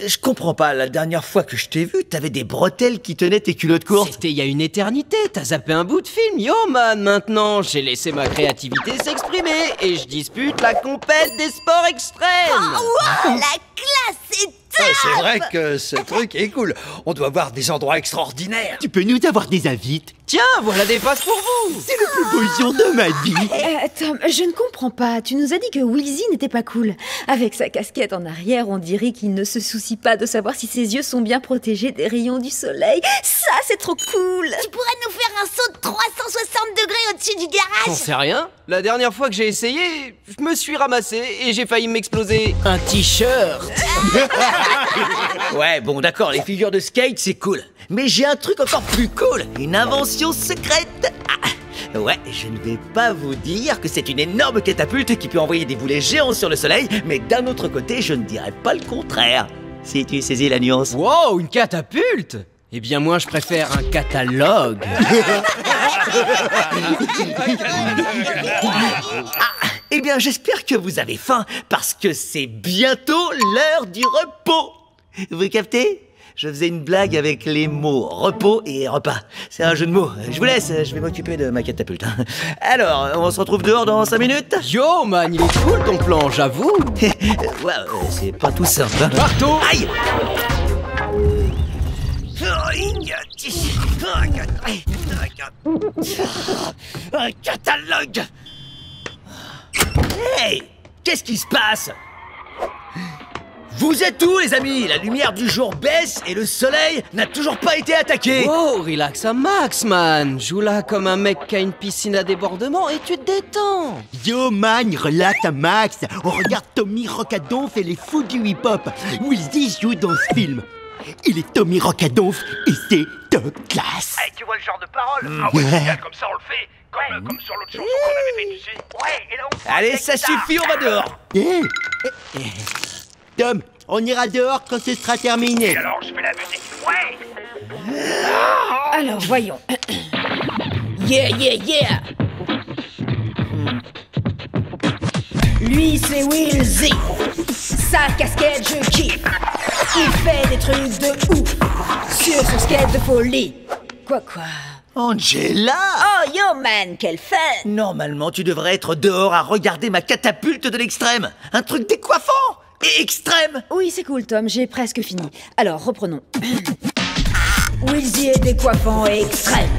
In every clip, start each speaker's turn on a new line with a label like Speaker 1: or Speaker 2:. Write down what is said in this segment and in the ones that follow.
Speaker 1: Je comprends pas, la dernière fois que je t'ai vu, t'avais des bretelles qui tenaient tes culottes courtes.
Speaker 2: C'était il y a une éternité, t'as zappé un bout de film. Yo man, maintenant j'ai laissé ma créativité s'exprimer et je dispute la compète des sports extrêmes.
Speaker 3: Oh, wow, la classe, c'est top.
Speaker 4: C'est vrai que ce truc est cool. On doit voir des endroits extraordinaires.
Speaker 5: Tu peux nous avoir des invites?
Speaker 2: Tiens, voilà des passes pour vous.
Speaker 5: C'est le plus beau jour de ma vie.
Speaker 6: Tom, je ne comprends pas. Tu nous as dit que Wilsey n'était pas cool. Avec sa casquette en arrière, on dirait qu'il ne se soucie pas de savoir si ses yeux sont bien protégés des rayons du soleil. Ça, c'est trop cool.
Speaker 3: Tu pourrais nous faire un saut de 360 degrés au-dessus du garage?
Speaker 2: J'en sais rien. La dernière fois que j'ai essayé, je me suis ramassé et j'ai failli m'exploser un t-shirt.
Speaker 1: Ouais, bon, d'accord, les figures de skate, c'est cool. Mais j'ai un truc encore plus cool, une invention secrète. Ah, ouais, je ne vais pas vous dire que c'est une énorme catapulte qui peut envoyer des boulets géants sur le soleil, mais d'un autre côté, je ne dirais pas le contraire. Si tu saisis la nuance.
Speaker 2: Wow, une catapulte? Eh bien moi je préfère un catalogue.
Speaker 1: Eh bien, j'espère que vous avez faim, parce que c'est bientôt l'heure du repos. Vous captez? Je faisais une blague avec les mots repos et repas. C'est un jeu de mots. Je vous laisse, je vais m'occuper de ma catapulte. Alors, on se retrouve dehors dans 5 minutes?
Speaker 2: Yo man, il est cool ton plan, j'avoue.
Speaker 1: Ouais, c'est pas tout simple.
Speaker 2: Marteau.
Speaker 1: Aïe! Un catalogue! Hey! Qu'est-ce qui se passe? Vous êtes où, les amis? La lumière du jour baisse et le soleil n'a toujours pas été attaqué.
Speaker 2: Oh, relax un max, man. Joue là comme un mec qui a une piscine à débordement et tu te détends.
Speaker 5: Yo man, relax un max. On regarde Tommy Rockadonf et les fous du hip-hop. Wilsey joue dans ce film. Il est Tommy Rockadonf et c'est top classe.
Speaker 7: Hey, tu vois le genre de parole? Ah ouais, génial, comme ça on le fait. Comme sur l'autre chanson qu'on avait fait, tu sais. Ouais, et là on...
Speaker 1: Allez, ça suffit, on va dehors.
Speaker 5: Tom, on ira dehors quand ce sera terminé.
Speaker 7: Et alors, je fais la musique. Ouais.
Speaker 6: Alors, voyons. Yeah, yeah, yeah. Lui, c'est Wilsey. Sa casquette, je kiffe. Il fait des trucs de ouf sur son skate de folie. Quoi?
Speaker 1: Angela!
Speaker 6: Oh, yo, man, quel fun!
Speaker 1: Normalement, tu devrais être dehors à regarder ma catapulte de l'extrême. Un truc décoiffant et extrême.
Speaker 6: Oui, c'est cool, Tom, j'ai presque fini. Alors, reprenons. Wilsey est décoiffant et extrême.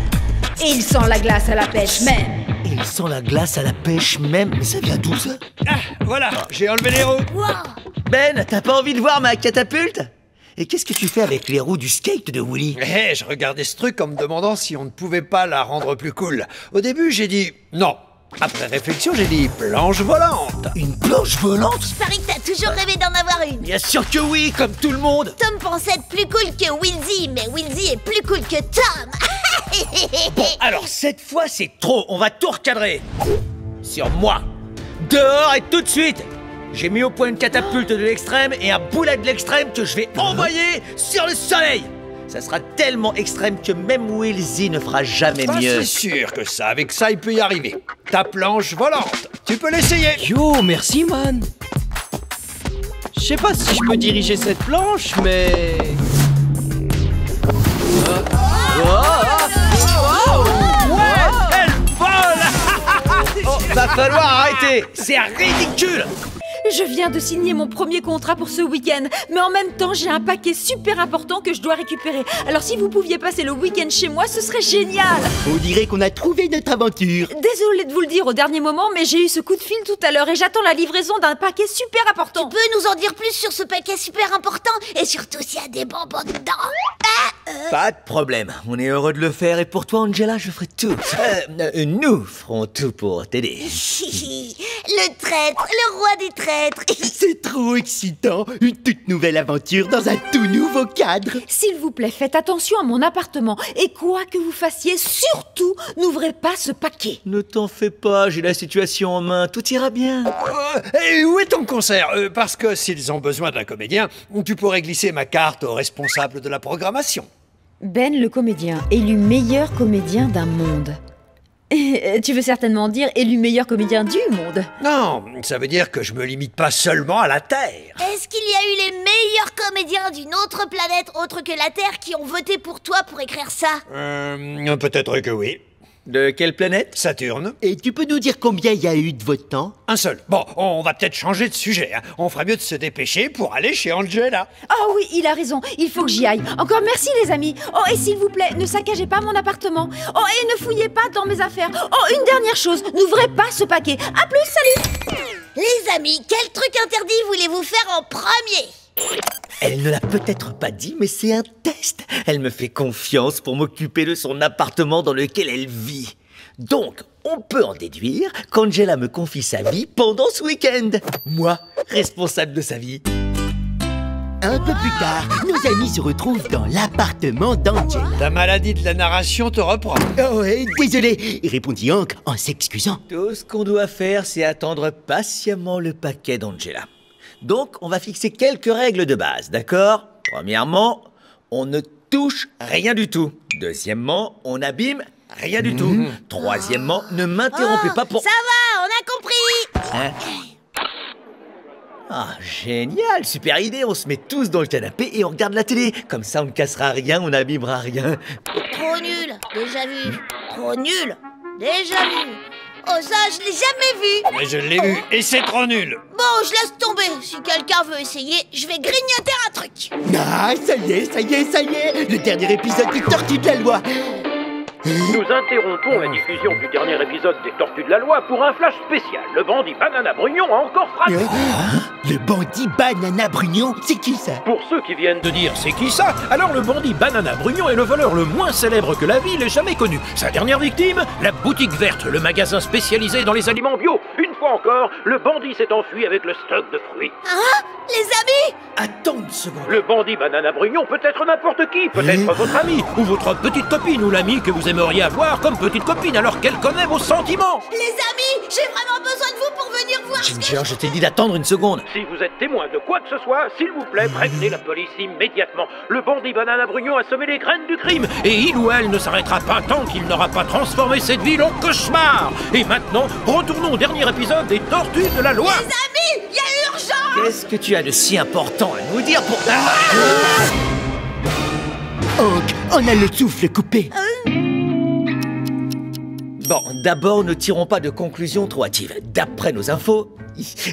Speaker 6: Il sent la glace à la pêche même.
Speaker 1: Il sent la glace à la pêche même. Mais ça vient d'où, ça?
Speaker 4: Ah, voilà, j'ai enlevé les roues.
Speaker 3: Wow.
Speaker 1: Ben, t'as pas envie de voir ma catapulte? Et qu'est-ce que tu fais avec les roues du skate de Willy?
Speaker 4: Je regardais ce truc en me demandant si on ne pouvait pas la rendre plus cool. Au début, j'ai dit non. Après réflexion, j'ai dit planche volante.
Speaker 1: Une planche volante?
Speaker 3: Je parie que t'as toujours rêvé d'en avoir une.
Speaker 1: Bien sûr que oui, comme tout le monde.
Speaker 3: Tom pensait être plus cool que Wilsey, mais Wilsey est plus cool que Tom.
Speaker 1: Bon, alors cette fois, c'est trop. On va tout recadrer. Sur moi. Dehors et tout de suite. J'ai mis au point une catapulte de l'extrême et un boulet de l'extrême que je vais envoyer sur le soleil. Ça sera tellement extrême que même Wilsey ne fera jamais mieux.
Speaker 4: C'est sûr que ça, avec ça, il peut y arriver. Ta planche volante, tu peux l'essayer.
Speaker 2: Yo, merci man. Je sais pas si je peux diriger cette planche, mais...
Speaker 1: Elle vole. Oh, va falloir arrêter. C'est ridicule.
Speaker 6: Je viens de signer mon premier contrat pour ce week-end, mais en même temps, j'ai un paquet super important que je dois récupérer. Alors si vous pouviez passer le week-end chez moi, ce serait génial.
Speaker 5: On dirait qu'on a trouvé notre aventure.
Speaker 6: Désolée de vous le dire au dernier moment, mais j'ai eu ce coup de fil tout à l'heure et j'attends la livraison d'un paquet super important.
Speaker 3: Tu peux nous en dire plus sur ce paquet super important? Et surtout s'il y a des bonbons dedans?
Speaker 1: Pas de problème. On est heureux de le faire et pour toi, Angela, je ferai tout. Nous ferons tout pour t'aider.
Speaker 3: Le traître, le roi des traîtres.
Speaker 5: C'est trop excitant. Une toute nouvelle aventure dans un tout nouveau cadre.
Speaker 6: S'il vous plaît, faites attention à mon appartement. Et quoi que vous fassiez, surtout, n'ouvrez pas ce paquet.
Speaker 1: Ne t'en fais pas, j'ai la situation en main. Tout ira bien.
Speaker 4: Et où est ton concert? Parce que s'ils ont besoin d'un comédien, tu pourrais glisser ma carte au responsable de la programmation.
Speaker 6: Ben, le comédien, élu meilleur comédien d'un monde. Tu veux certainement dire élu meilleur comédien du monde.
Speaker 4: Non, ça veut dire que je me limite pas seulement à la Terre.
Speaker 3: Est-ce qu'il y a eu les meilleurs comédiens d'une autre planète autre que la Terre qui ont voté pour toi pour écrire ça?
Speaker 4: Peut-être que oui.
Speaker 1: De quelle planète?
Speaker 4: Saturne.
Speaker 5: Et tu peux nous dire combien il y a eu de votants?
Speaker 4: Un seul. Bon, on va peut-être changer de sujet. Hein. On fera mieux de se dépêcher pour aller chez Angela.
Speaker 6: Oh oui, il a raison, il faut que j'y aille. Encore merci les amis. Oh, et s'il vous plaît, ne saccagez pas mon appartement. Oh, et ne fouillez pas dans mes affaires. Oh, une dernière chose, n'ouvrez pas ce paquet. À plus, salut.
Speaker 3: Les amis, quel truc interdit voulez-vous faire en premier?
Speaker 1: Elle ne l'a peut-être pas dit, mais c'est un test. Elle me fait confiance pour m'occuper de son appartement dans lequel elle vit. Donc, on peut en déduire qu'Angela me confie sa vie pendant ce week-end. Moi, responsable de sa vie.
Speaker 5: Un peu plus tard, nos amis se retrouvent dans l'appartement d'Angela.
Speaker 4: La maladie de la narration te reprend.
Speaker 5: Oh, désolé, répondit Hank en s'excusant.
Speaker 1: Tout ce qu'on doit faire, c'est attendre patiemment le paquet d'Angela. Donc, on va fixer quelques règles de base, d'accord? Premièrement, on ne touche rien du tout. Deuxièmement, on n'abîme rien du tout. Troisièmement, ne m'interrompez pas pour...
Speaker 3: Ça va, on a compris.
Speaker 1: Hein? Ah, génial, super idée, on se met tous dans le canapé et on regarde la télé. Comme ça, on ne cassera rien, on n'abîmera rien.
Speaker 3: Trop nul, déjà vu. Trop nul, déjà vu. Oh ça, je l'ai jamais vu.
Speaker 4: Mais je l'ai vu et c'est trop nul.
Speaker 3: Bon, je laisse tomber. Si quelqu'un veut essayer, je vais grignoter un truc.
Speaker 5: Ah, ça y est, le dernier épisode des Tortues de la Loi.
Speaker 7: Nous interrompons la diffusion du dernier épisode des Tortues de la Loi pour un flash spécial. Le bandit Banana Brugnon a encore frappé.
Speaker 5: Le bandit Banana Brugnon, c'est qui ça?
Speaker 7: Pour ceux qui viennent de dire c'est qui ça, alors le bandit Banana Brugnon est le voleur le moins célèbre que la ville ait jamais connu. Sa dernière victime, la boutique verte, le magasin spécialisé dans les aliments bio. Une fois encore, le bandit s'est enfui avec le stock de fruits.
Speaker 3: Hein? Les amis?
Speaker 1: Attends une seconde.
Speaker 7: Le bandit Banana Brugnon peut être n'importe qui, peut-être votre ami ou votre petite copine ou l'ami que vous aimeriez avoir comme petite copine alors qu'elle connaît vos sentiments.
Speaker 3: Les amis, j'ai vraiment besoin de vous pour venir voir ce que...
Speaker 1: Ginger, je t'ai dit d'attendre une seconde.
Speaker 7: Si vous êtes témoin de quoi que ce soit, s'il vous plaît, prévenez la police immédiatement. Le bandit Banana Brugnon a semé les graines du crime et il ou elle ne s'arrêtera pas tant qu'il n'aura pas transformé cette ville en cauchemar. Et maintenant, retournons au dernier épisode des Tortues de la Loi.
Speaker 3: Les amis, il y a urgence!
Speaker 1: Qu'est-ce que tu as de si important à nous dire pour...
Speaker 5: Hank, on a le souffle coupé.
Speaker 1: Bon, d'abord, ne tirons pas de conclusions trop hâtives. D'après nos infos,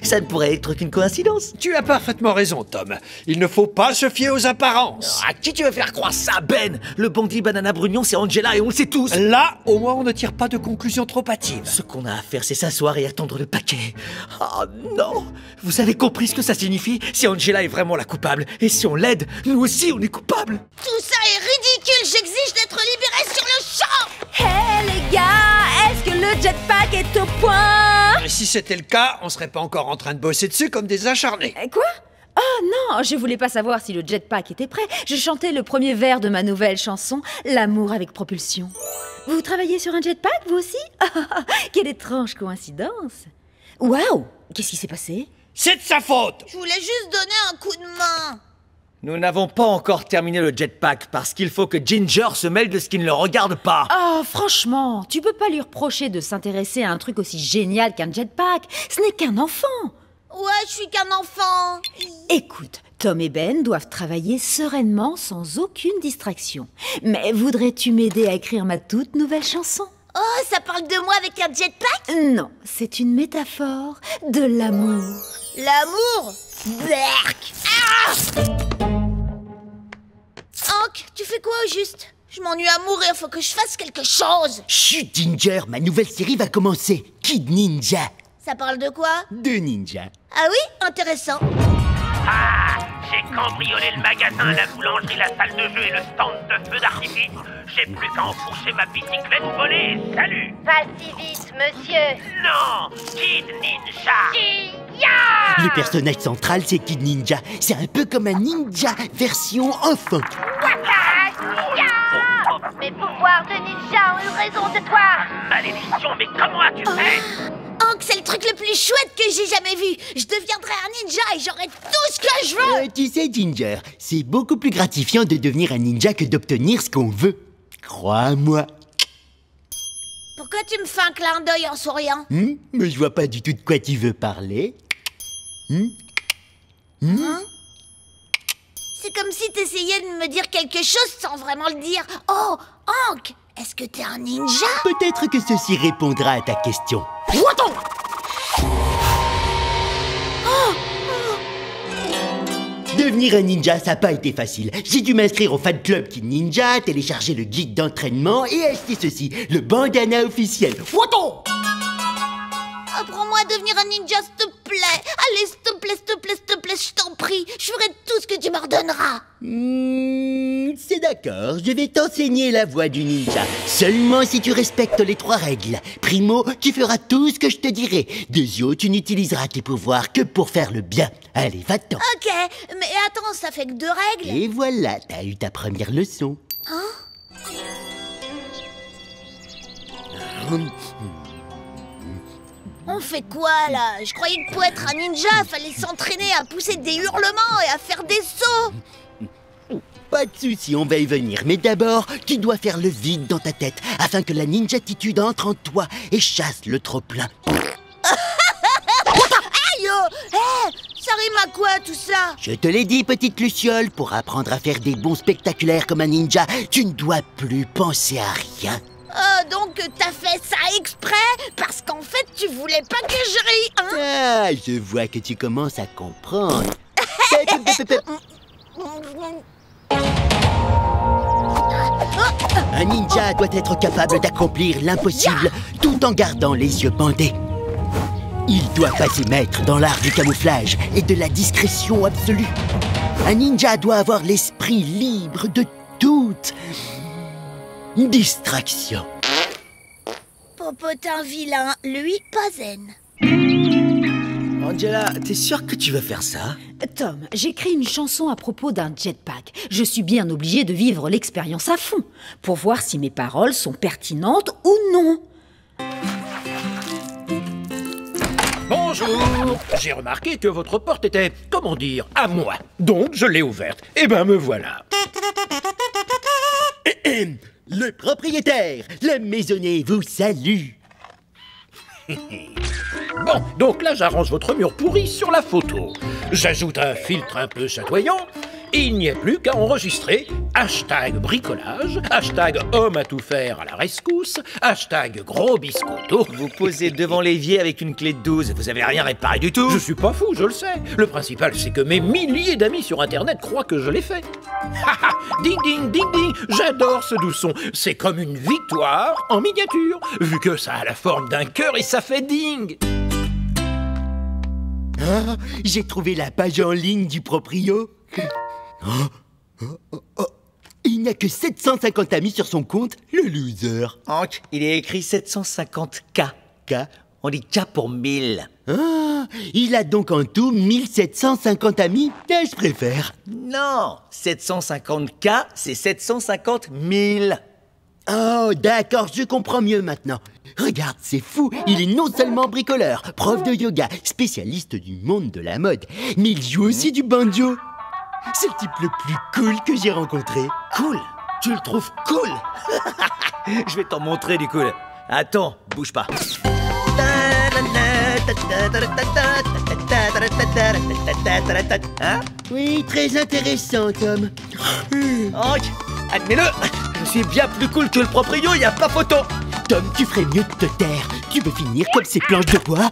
Speaker 1: ça ne pourrait être qu'une coïncidence.
Speaker 4: Tu as parfaitement raison, Tom. Il ne faut pas se fier aux apparences.
Speaker 1: À qui tu veux faire croire ça, Ben? Le bandit Banana Brugnon, c'est Angela et on le sait tous.
Speaker 4: Là, au moins, on ne tire pas de conclusions trop hâtives.
Speaker 1: Ce qu'on a à faire, c'est s'asseoir et attendre le paquet. Oh non! Vous avez compris ce que ça signifie? Si Angela est vraiment la coupable, et si on l'aide, nous aussi, on est coupables.
Speaker 3: Tout ça est ridicule, j'exige d'être libéré sur le champ!
Speaker 6: Hé les gars, est-ce que le jetpack est au point?
Speaker 4: Et si c'était le cas, on serait pas encore en train de bosser dessus comme des acharnés.
Speaker 6: Quoi? Oh non, je voulais pas savoir si le jetpack était prêt. Je chantais le premier vers de ma nouvelle chanson, L'amour avec propulsion. Vous travaillez sur un jetpack, vous aussi? Quelle étrange coïncidence. Waouh! Qu'est-ce qui s'est passé?
Speaker 4: C'est de sa faute!
Speaker 3: Je voulais juste donner un coup de main.
Speaker 1: Nous n'avons pas encore terminé le jetpack parce qu'il faut que Ginger se mêle de ce qui ne le regarde pas.
Speaker 6: Oh, franchement, tu peux pas lui reprocher de s'intéresser à un truc aussi génial qu'un jetpack. Ce n'est qu'un enfant.
Speaker 3: Ouais, je suis qu'un enfant.
Speaker 6: Écoute, Tom et Ben doivent travailler sereinement sans aucune distraction. Mais voudrais-tu m'aider à écrire ma toute nouvelle chanson?
Speaker 3: Oh, ça parle de moi avec un jetpack?
Speaker 6: Non, c'est une métaphore de l'amour.
Speaker 3: L'amour? Berk! Ah! Hank, tu fais quoi au juste? Je m'ennuie à mourir, faut que je fasse quelque chose.
Speaker 5: Chut, Ginger, ma nouvelle série va commencer. Kid Ninja.
Speaker 3: Ça parle de quoi?
Speaker 5: De ninja.
Speaker 3: Ah oui? Intéressant.
Speaker 7: Ah, j'ai cambriolé le magasin, la boulangerie, la salle de jeu et le stand de feu d'artifice. J'ai plus qu'à enfourcher ma bicyclette volée. Salut!
Speaker 3: Pas si vite, monsieur.
Speaker 7: Non, Kid Ninja.
Speaker 5: Le personnage central, c'est Kid Ninja. C'est un peu comme un ninja version enfant.
Speaker 3: Mes pouvoirs de ninja ont eu raison de toi.
Speaker 7: Malédiction, mais comment as-tu fait?
Speaker 3: Hank, c'est le truc le plus chouette que j'ai jamais vu. Je deviendrai un ninja et j'aurai tout ce que je veux.
Speaker 5: Tu sais, Ginger, c'est beaucoup plus gratifiant de devenir un ninja que d'obtenir ce qu'on veut. Crois-moi.
Speaker 3: Pourquoi tu me fais un clin d'œil en souriant?
Speaker 5: Mais je vois pas du tout de quoi tu veux parler.
Speaker 3: C'est comme si t'essayais de me dire quelque chose sans vraiment le dire. Oh, Hank, est-ce que t'es un ninja?
Speaker 5: Peut-être que ceci répondra à ta question. Devenir un ninja, ça n'a pas été facile. J'ai dû m'inscrire au fan club Kid Ninja, télécharger le guide d'entraînement et acheter ceci, le bandana officiel.
Speaker 3: Apprends-moi à devenir un ninja, s'il te plaît. Allez, s'il te plaît, s'il te plaît, s'il te plaît, je t'en prie. Je ferai tout ce que tu m'ordonneras.
Speaker 5: C'est d'accord, je vais t'enseigner la voie du ninja. Seulement si tu respectes les 3 règles. Primo, tu feras tout ce que je te dirai. Deuxio, tu n'utiliseras tes pouvoirs que pour faire le bien. Allez, va-t'en.
Speaker 3: Ok, mais attends, ça fait que 2 règles.
Speaker 5: Et voilà, t'as eu ta première leçon.
Speaker 3: On fait quoi, là? Je croyais que pour être un ninja, fallait s'entraîner à pousser des hurlements et à faire des sauts.
Speaker 5: Pas de souci, on va y venir. Mais d'abord, tu dois faire le vide dans ta tête afin que la ninjatitude entre en toi et chasse le trop-plein.
Speaker 3: Aïe, oh, ça rime à quoi, tout ça?
Speaker 5: Je te l'ai dit, petite Luciole, pour apprendre à faire des bons spectaculaires comme un ninja, tu ne dois plus penser à rien.
Speaker 3: Donc t'as fait ça exprès? Parce qu'en fait, tu voulais pas que je rie, hein?
Speaker 5: Ah, je vois que tu commences à comprendre. Un ninja doit être capable d'accomplir l'impossible tout en gardant les yeux bandés. Il doit passer maître dans l'art du camouflage et de la discrétion absolue. Un ninja doit avoir l'esprit libre de toute distraction.
Speaker 3: Popotin vilain, lui, pas zen.
Speaker 1: Angela, t'es sûre que tu veux faire ça?
Speaker 6: Tom, j'écris une chanson à propos d'un jetpack. Je suis bien obligée de vivre l'expérience à fond pour voir si mes paroles sont pertinentes ou non.
Speaker 7: Bonjour. J'ai remarqué que votre porte était, comment dire, à moi. Donc je l'ai ouverte. Eh ben me voilà.
Speaker 5: Le propriétaire, la maisonnée vous salue.
Speaker 7: Bon, donc là j'arrange votre mur pourri sur la photo. J'ajoute un filtre un peu chatoyant. Et il n'y a plus qu'à enregistrer #bricolage, #homme à tout faire à la rescousse, #gros biscotto.
Speaker 1: Vous posez devant l'évier avec une clé de 12, vous avez rien réparé du tout.
Speaker 7: Je suis pas fou, je le sais. Le principal, c'est que mes milliers d'amis sur Internet croient que je l'ai fait. Haha, ding ding ding ding, j'adore ce doux son. C'est comme une victoire en miniature, vu que ça a la forme d'un cœur et ça fait ding.
Speaker 5: Ah, j'ai trouvé la page en ligne du proprio. Il n'y a que 750 amis sur son compte, le loser.
Speaker 1: Hank, il est écrit 750 K.
Speaker 5: K.
Speaker 1: On dit K pour 1000.
Speaker 5: Ah, il a donc en tout 1750 amis. Je préfère.
Speaker 1: Non, 750 K, c'est 750 000.
Speaker 5: Oh, d'accord, je comprends mieux maintenant. Regarde, c'est fou, il est non seulement bricoleur, prof de yoga, spécialiste du monde de la mode, mais il joue aussi du banjo. C'est le type le plus cool que j'ai rencontré.
Speaker 1: Cool? Tu le trouves cool? Je vais t'en montrer du cool. Attends, bouge pas. Hein?
Speaker 5: Oui, très intéressant, Tom.
Speaker 1: Hank, admets-le, je suis bien plus cool que le proprio, y a pas photo.
Speaker 5: Tom, tu ferais mieux de te taire. Tu veux finir comme ces planches de bois?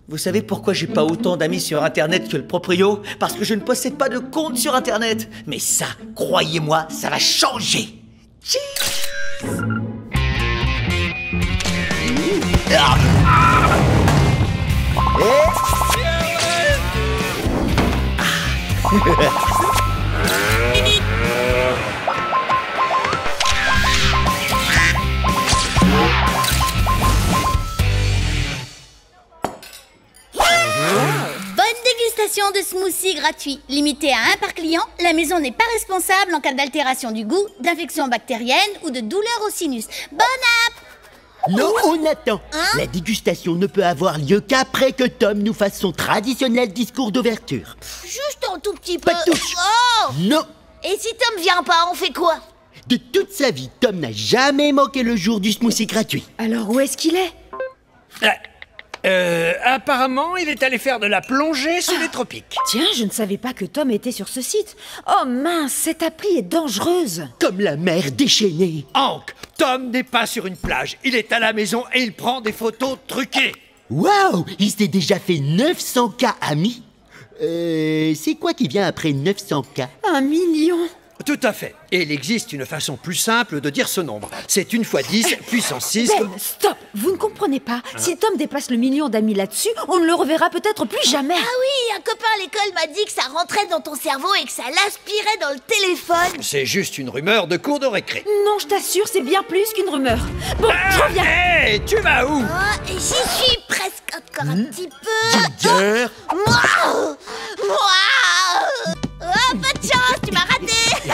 Speaker 1: Vous savez pourquoi j'ai pas autant d'amis sur Internet que le proprio? Parce que je ne possède pas de compte sur Internet. Mais ça, croyez-moi, ça va changer.
Speaker 3: Dégustation de smoothie gratuit. Limité à 1 par client, la maison n'est pas responsable en cas d'altération du goût, d'infection bactérienne ou de douleur au sinus. Bon app!
Speaker 5: Non, on attend.
Speaker 3: Hein?
Speaker 5: La dégustation ne peut avoir lieu qu'après que Tom nous fasse son traditionnel discours d'ouverture.
Speaker 3: Juste un tout petit peu.
Speaker 5: Pas de touche.
Speaker 3: Oh!
Speaker 5: Non.
Speaker 3: Et si Tom vient pas, on fait quoi?
Speaker 5: De toute sa vie, Tom n'a jamais manqué le jour du smoothie gratuit.
Speaker 6: Alors où est-ce qu'il est?
Speaker 4: Apparemment, il est allé faire de la plongée sous les tropiques.
Speaker 6: Tiens, je ne savais pas que Tom était sur ce site. Oh mince, cette appli est dangereuse.
Speaker 5: Comme la mer déchaînée.
Speaker 4: Hank, Tom n'est pas sur une plage. Il est à la maison et il prend des photos truquées.
Speaker 5: Waouh, il s'est déjà fait 900K amis. C'est quoi qui vient après 900K?
Speaker 6: 1 million.
Speaker 4: Tout à fait. Et il existe une façon plus simple de dire ce nombre. C'est 1 × 10 puissance 6.
Speaker 6: Ben, stop. Vous ne comprenez pas. Si Tom dépasse le million d'amis là-dessus, on ne le reverra peut-être plus jamais.
Speaker 3: Ah oui, un copain à l'école m'a dit que ça rentrait dans ton cerveau et que ça l'aspirait dans le téléphone.
Speaker 4: C'est juste une rumeur de cours de récré.
Speaker 6: Non, je t'assure, c'est bien plus qu'une rumeur. Bon, je reviens.
Speaker 4: Hé, tu vas où?
Speaker 3: Oh, et j'y suis presque encore un petit peu.
Speaker 5: Ginger.
Speaker 3: Wow. Oh, pas de chance, tu m'as raté.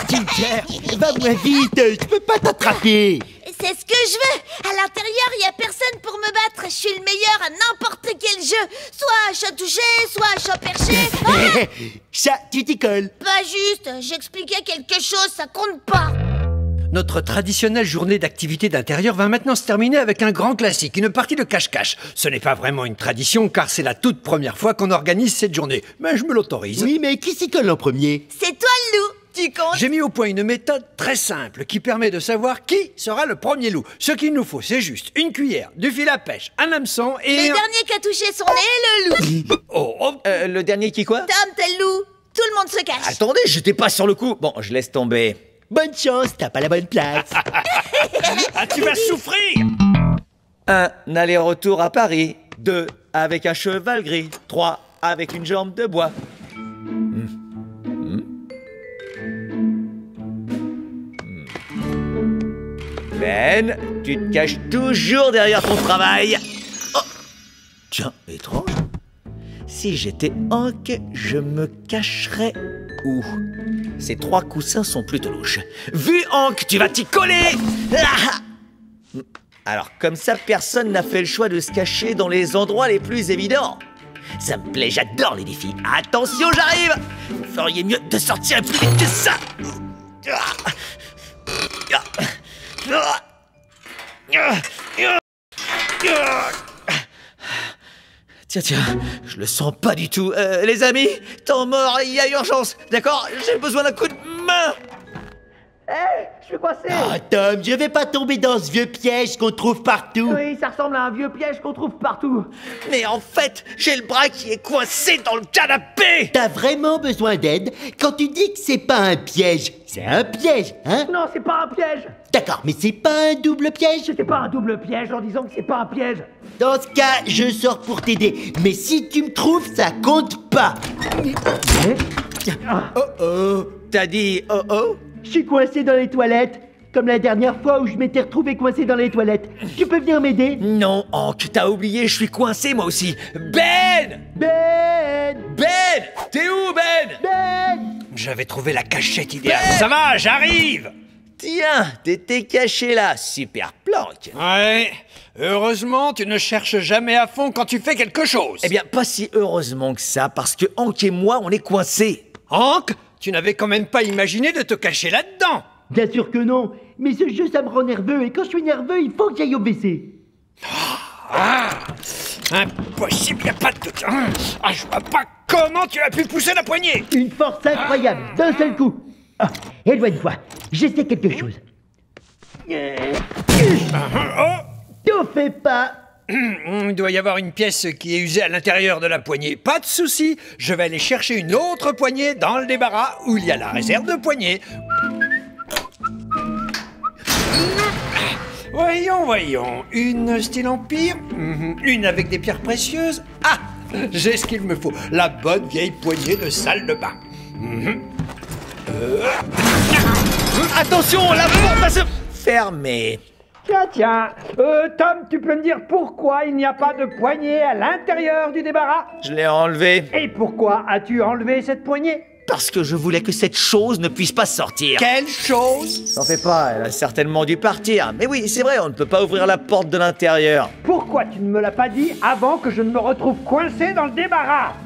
Speaker 5: Ginger, va moins vite, je peux pas t'attraper.
Speaker 3: C'est ce que je veux. À l'intérieur, il y a personne pour me battre. Je suis le meilleur à n'importe quel jeu. Soit à chat touché, soit à chat perché. Ah,
Speaker 5: Chat, tu t'y colles.
Speaker 3: pas juste, j'expliquais quelque chose, ça compte pas.
Speaker 4: Notre traditionnelle journée d'activité d'intérieur va maintenant se terminer avec un grand classique, une partie de cache-cache. Ce n'est pas vraiment une tradition car c'est la toute première fois qu'on organise cette journée, mais je me l'autorise.
Speaker 5: Oui, mais qui s'y colle en premier?
Speaker 3: C'est toi le loup. Tu comptes?
Speaker 4: J'ai mis au point une méthode très simple qui permet de savoir qui sera le premier loup. Ce qu'il nous faut, c'est juste une cuillère, du fil à pêche, un hameçon et...
Speaker 3: Le dernier qui a touché son nez, le loup.
Speaker 4: Oh,
Speaker 1: Le dernier qui quoi?
Speaker 3: Tom, t'es le loup. Tout le monde se cache.
Speaker 1: Attendez, j'étais pas sur le coup. Bon, je laisse tomber.
Speaker 5: Bonne chance, t'as pas la bonne place.
Speaker 4: Ah, tu vas souffrir!
Speaker 1: 1. Aller-retour à Paris. 2. Avec un cheval gris. 3. Avec une jambe de bois. Ben, tu te caches toujours derrière ton travail. Oh. Tiens, étrange. Si j'étais Hank, je me cacherais où? Ces 3 coussins sont plutôt louches. Vu Hank, tu vas t'y coller. Ah. Alors, comme ça, personne n'a fait le choix de se cacher dans les endroits les plus évidents. Ça me plaît, j'adore les défis. Attention, j'arrive. Vous feriez mieux de sortir plus vite que ça. Tiens, je le sens pas du tout. Les amis, temps mort, il y a urgence. D'accord? J'ai besoin d'un coup de main. Je suis coincé.
Speaker 5: Ah, Tom, je vais pas tomber dans ce vieux piège qu'on trouve partout.
Speaker 1: Oui, ça ressemble à un vieux piège qu'on trouve partout. Mais en fait, j'ai le bras qui est coincé dans le canapé.
Speaker 5: T'as vraiment besoin d'aide? Quand tu dis que c'est pas un piège, c'est un piège, hein?
Speaker 1: Non, c'est pas un piège.
Speaker 5: D'accord, mais c'est pas un double piège?
Speaker 1: C'était pas un double piège en disant que c'est pas un piège.
Speaker 5: Dans ce cas, je sors pour t'aider. Mais si tu me trouves, ça compte pas.
Speaker 1: Oh oh. T'as dit oh oh?
Speaker 5: Je suis coincé dans les toilettes, comme la dernière fois où je m'étais retrouvé coincé dans les toilettes. Tu peux venir m'aider?
Speaker 1: Non, Hank, t'as oublié, je suis coincé moi aussi. Ben!
Speaker 5: Ben!
Speaker 1: Ben! T'es où, Ben?
Speaker 5: Ben!
Speaker 4: J'avais trouvé la cachette idéale. Ça va, j'arrive!
Speaker 1: Tiens, t'étais caché là, super planque.
Speaker 4: Ouais, heureusement, tu ne cherches jamais à fond quand tu fais quelque chose.
Speaker 1: Eh bien, pas si heureusement que ça, parce que Hank et moi, on est coincés.
Speaker 4: Hank, tu n'avais quand même pas imaginé de te cacher là-dedans.
Speaker 5: Bien sûr que non, mais ce jeu ça me rend nerveux et quand je suis nerveux, il faut que j'aille au WC.
Speaker 4: Ah, impossible, y a pas de doute. Ah, je vois pas comment tu as pu pousser la poignée.
Speaker 5: Une force incroyable, d'un seul coup. Ah, éloigne-toi, je sais quelque chose. T'en fais pas.
Speaker 4: Il doit y avoir une pièce qui est usée à l'intérieur de la poignée. Pas de souci, je vais aller chercher une autre poignée dans le débarras où il y a la réserve de poignée. Voyons. Une style empire, une avec des pierres précieuses. Ah, j'ai ce qu'il me faut. La bonne vieille poignée de salle de bain.
Speaker 1: Attention, la porte va se fermer.
Speaker 7: Tiens, Tom, tu peux me dire pourquoi il n'y a pas de poignée à l'intérieur du débarras?
Speaker 1: Je l'ai enlevé.
Speaker 7: Et pourquoi as-tu enlevé cette poignée?
Speaker 1: Parce que je voulais que cette chose ne puisse pas sortir.
Speaker 4: Quelle chose?
Speaker 1: T'en fais pas, elle a certainement dû partir. Mais oui, c'est vrai, on ne peut pas ouvrir la porte de l'intérieur.
Speaker 7: Pourquoi tu ne me l'as pas dit avant que je ne me retrouve coincé dans le débarras?